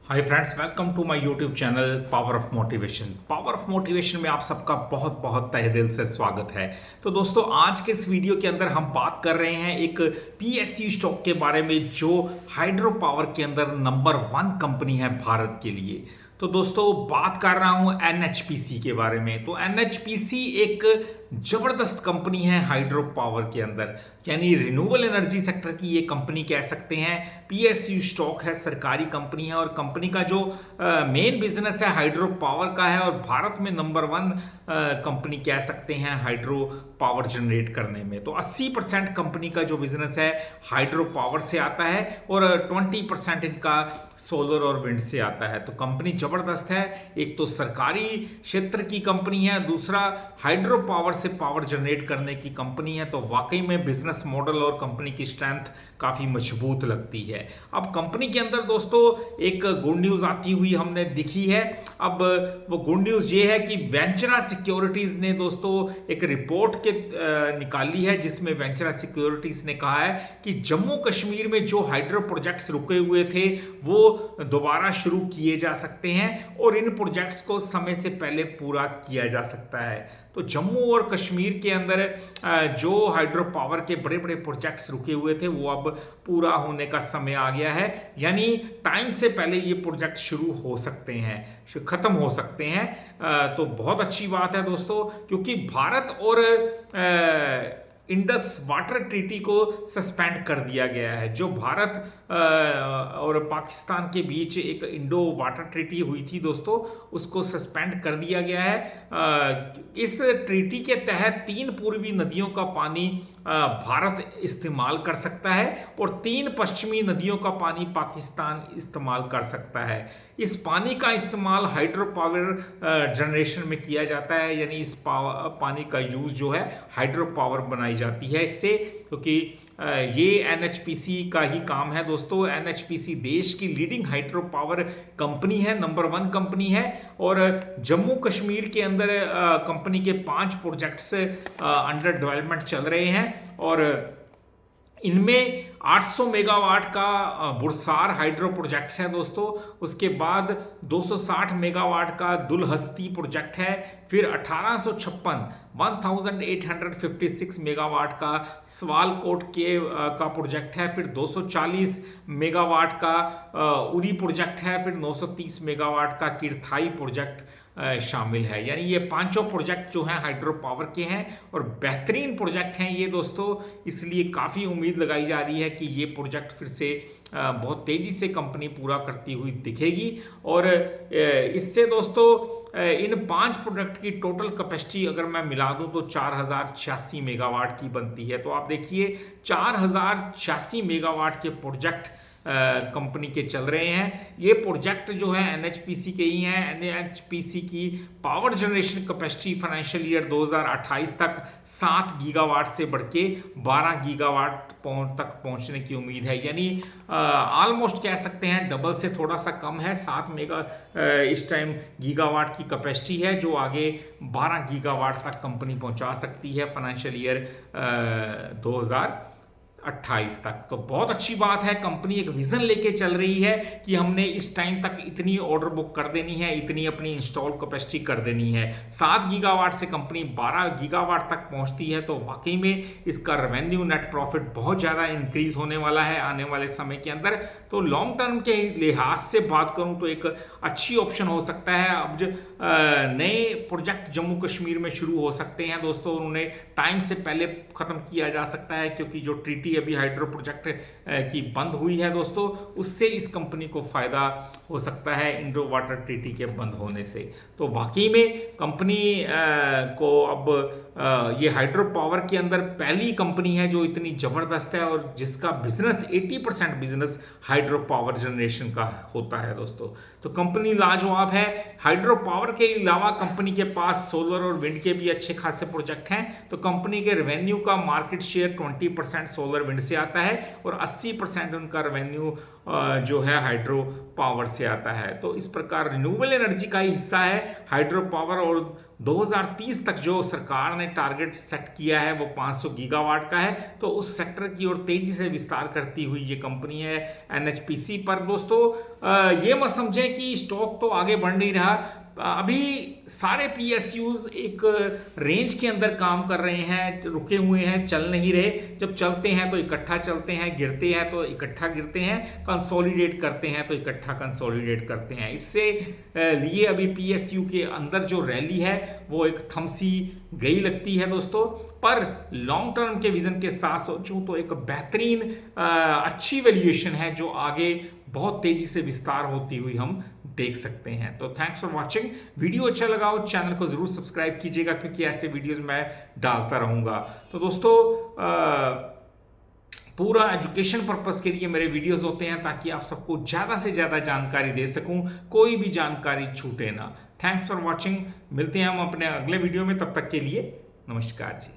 Hi friends, welcome to my YouTube channel power of motivation. Power of motivation में आप सबका बहुत बहुत तहे दिल से स्वागत है। तो दोस्तों, आज के इस वीडियो के अंदर हम बात कर रहे हैं एक पीएसयू स्टॉक के बारे में जो हाइड्रो पावर के अंदर नंबर 1 कंपनी है भारत के लिए। तो दोस्तों, बात कर रहा हूं एनएचपीसी के बारे में। तो एनएचपीसी एक जबरदस्त कंपनी है हाइड्रो पावर के अंदर, यानी रिन्यूएबल एनर्जी सेक्टर की ये कंपनी कह सकते हैं। पीएसयू स्टॉक है, सरकारी कंपनी है और कंपनी का जो मेन बिजनेस है हाइड्रो पावर का है और भारत में नंबर 1 कंपनी कह सकते हैं हाइड्रो पावर जनरेट करने में। तो 80% कंपनी का जो बिजनेस है हाइड्रो पावर से आता है और 20% इनका सोलर और विंड से आता है। तो कंपनी जबरदस्त है। एक तो सरकारी क्षेत्र की कंपनी है, दूसरा हाइड्रो पावर से पावर जनरेट करने की कंपनी है। तो वाकई में बिजनेस मॉडल और कंपनी की स्ट्रेंथ काफी मजबूत लगती है। अब कंपनी के अंदर दोस्तों एक गुड न्यूज आती हुई हमने दिखी है। अब वो गुड न्यूज ये है कि वेंचरा सिक्योरिटीज ने दोस्तों एक रिपोर्ट के निकाली है, जिसमें वेंचरा सिक्योरिटीज ने कहा है कि जम्मू कश्मीर में जो हाइड्रो प्रोजेक्ट्स रुके हुए थे वो दोबारा शुरू किए जा सकते हैं और इन प्रोजेक्ट्स को समय से पहले पूरा किया जा सकता है। तो जम्मू और कश्मीर के अंदर जो हाइड्रो पावर के बड़े बड़े प्रोजेक्ट्स रुके हुए थे वो अब पूरा होने का समय आ गया है, यानी टाइम से पहले ये प्रोजेक्ट शुरू हो सकते हैं, खत्म हो सकते हैं। तो बहुत अच्छी बात है दोस्तों, क्योंकि भारत और इंडस वाटर ट्रीटी को सस्पेंड कर दिया गया है। जो भारत और पाकिस्तान के बीच एक इंडो वाटर ट्रीटी हुई थी दोस्तों, उसको सस्पेंड कर दिया गया है। इस ट्रीटी के तहत 3 पूर्वी नदियों का पानी भारत इस्तेमाल कर सकता है और 3 पश्चिमी नदियों का पानी पाकिस्तान इस्तेमाल कर सकता है। इस पानी का इस्तेमाल हाइड्रो पावर जनरेशन में किया जाता है, यानी इस पानी का यूज जो है हाइड्रो पावर बनाई जाती है इससे, क्योंकि ये एनएचपीसी का ही काम है दोस्तों। एनएचपीसी देश की लीडिंग हाइड्रो पावर कंपनी है, नंबर 1 कंपनी है और जम्मू कश्मीर के अंदर कंपनी के 5 प्रोजेक्ट्स अंडर डेवलपमेंट चल रहे हैं और इनमें 800 मेगावाट का बुरसार हाइड्रो प्रोजेक्ट है दोस्तों। उसके बाद 260 मेगावाट का दुलहस्ती प्रोजेक्ट है। फिर 1856 मेगावाट का सवालकोट के का प्रोजेक्ट है। फिर 240 मेगावाट का उरी प्रोजेक्ट है। फिर 930 मेगावाट का किरथाई प्रोजेक्ट शामिल है। यानी ये 5 प्रोजेक्ट जो हैं हाइड्रो पावर के हैं और बेहतरीन प्रोजेक्ट हैं ये दोस्तों, इसलिए काफ़ी उम्मीद लगाई जा रही है कि ये प्रोजेक्ट फिर से बहुत तेज़ी से कंपनी पूरा करती हुई दिखेगी। और इससे दोस्तों इन 5 प्रोडक्ट की टोटल कैपेसिटी अगर मैं मिला दूं तो 4086 मेगावाट की बनती है। तो आप देखिए 4086 मेगावाट के प्रोजेक्ट कंपनी के चल रहे हैं। ये प्रोजेक्ट जो है एनएचपीसी के ही हैं। एनएचपीसी की power generation capacity financial year 2028 तक 7 गीगावाट से बढ़ के 12 गीगावाट तक पहुंचने की उम्मीद है, यानी ऑलमोस्ट कह सकते हैं डबल से थोड़ा सा कम है। 7 मेगा इस टाइम गीगावाट की कैपेसिटी है, जो आगे 12 गीगावाट तक कंपनी पहुंचा सकती है फाइनेंशियल ईयर 2028 तक। तो बहुत अच्छी बात है, कंपनी एक विजन लेके चल रही है कि हमने इस टाइम तक इतनी ऑर्डर बुक कर देनी है, इतनी अपनी इंस्टॉल कैपेसिटी कर देनी है। 7 गीगावाट से कंपनी 12 गीगावाट तक पहुंचती है तो वाकई में इसका रेवेन्यू नेट प्रॉफिट बहुत ज़्यादा इंक्रीज होने वाला है आने वाले समय के अंदर। तो लॉन्ग टर्म के लिहाज से बात करूं तो एक अच्छी ऑप्शन हो सकता है। अब जो नए प्रोजेक्ट जम्मू कश्मीर में शुरू हो सकते हैं दोस्तों, उन्हें टाइम से पहले ख़त्म किया जा सकता है, क्योंकि जो ट्रीटी अभी हाइड्रो प्रोजेक्ट की बंद हुई है दोस्तों, उससे इस कंपनी को फायदा हो सकता है इंडो वाटर ट्रीटी के बंद होने से। तो वाकई में कंपनी को अब ये हाइड्रो पावर के अंदर पहली कंपनी है जो इतनी जबरदस्त है और जिसका business 80% business hydro power generation का होता है दोस्तों। तो कंपनी लाजवाब है। हाइड्रो पावर के अलावा कंपनी के पास सोलर और विंड के भी अच्छे खासे प्रोजेक्ट हैं। तो कंपनी के रेवेन्यू का मार्केट शेयर 20% सोलर विंड से आता है और 80% उनका रेवेन्यू जो है हाइड्रो पावर से आता है। तो इस प्रकार रिन्यूएबल एनर्जी का ही हिस्सा है हाइड्रो पावर। और 2030 तक जो सरकार ने टारगेट सेट किया है वो 500 गीगावाट का है। तो उस सेक्टर की ओर तेजी से विस्तार करती हुई ये कंपनी है NHPC। पर दोस्तों ये मत समझें कि स्टॉक तो आगे बढ़ नहीं रहा। अभी सारे PSUs एक रेंज के अंदर काम कर रहे हैं, रुके हुए हैं, चल नहीं रहे। जब चलते हैं तो इकट्ठा चलते हैं, गिरते हैं तो इकट्ठा गिरते हैं, कंसोलिडेट करते हैं तो इकट्ठा कंसोलिडेट करते हैं। इससे लिए अभी PSU के अंदर जो रैली है वो एक थमसी गई लगती है दोस्तों। पर लॉन्ग टर्म के विजन के साथ सोचूं तो एक बेहतरीन अच्छी वैल्यूएशन है जो आगे बहुत तेजी से विस्तार होती हुई हम देख सकते हैं। तो थैंक्स फॉर वॉचिंग। वीडियो अच्छा लगा हो चैनल को जरूर सब्सक्राइब कीजिएगा क्योंकि ऐसे वीडियोस मैं डालता रहूंगा। तो दोस्तों पूरा एजुकेशन पर्पस के लिए मेरे वीडियोस होते हैं ताकि आप सबको ज़्यादा से ज़्यादा जानकारी दे सकूं, कोई भी जानकारी छूटे ना। Thanks for watching. मिलते हैं हम अपने अगले वीडियो में, तब तक के लिए नमस्कार जी।